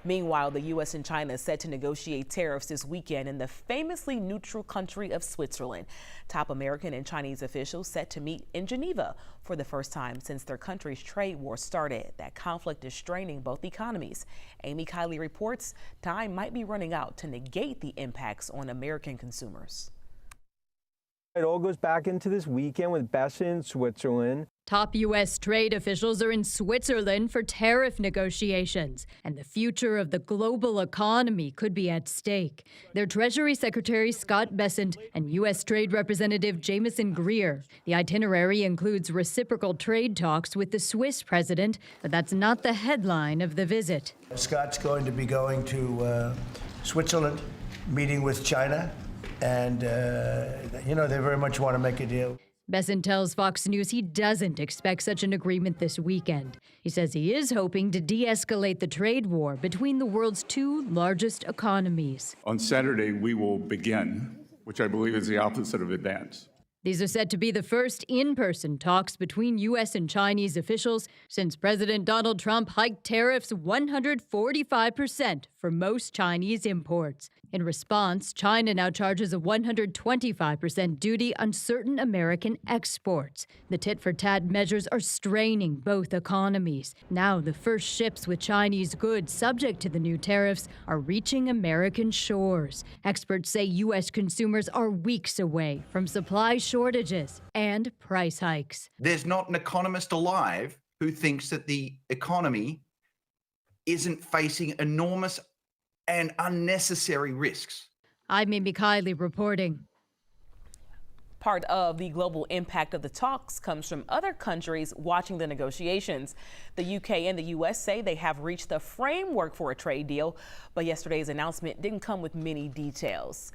Meanwhile, the U.S. and China is set to negotiate tariffs this weekend in the famously neutral country of Switzerland. Top American and Chinese officials set to meet in Geneva for the first time since their country's trade war started. That conflict is straining both economies. Amy Kiley reports time might be running out to negate the impacts on American consumers. It all goes back into this weekend with Bessa in Switzerland. Top U.S. trade officials are in Switzerland for tariff negotiations, and the future of the global economy could be at stake. Their Treasury Secretary Scott Bessent and U.S. Trade Representative Jameson Greer. The itinerary includes reciprocal trade talks with the Swiss president, but that's not the headline of the visit. Scott's going to be going to Switzerland, meeting with China, and, they very much want to make a deal. Bessent tells Fox News he doesn't expect such an agreement this weekend. He says he is hoping to de-escalate the trade war between the world's two largest economies. On Saturday, we will begin, which I believe is the opposite of advance. These are said to be the first in-person talks between U.S. and Chinese officials since President Donald Trump hiked tariffs 145% for most Chinese imports. In response, China now charges a 125% duty on certain American exports. The tit-for-tat measures are straining both economies. Now, the first ships with Chinese goods subject to the new tariffs are reaching American shores. Experts say U.S. consumers are weeks away from supply shortages and price hikes. There's not an economist alive who thinks that the economy isn't facing enormous and unnecessary risks. I'm Amy Kiley reporting. Part of the global impact of the talks comes from other countries watching the negotiations. The UK and the US say they have reached the framework for a trade deal, but yesterday's announcement didn't come with many details.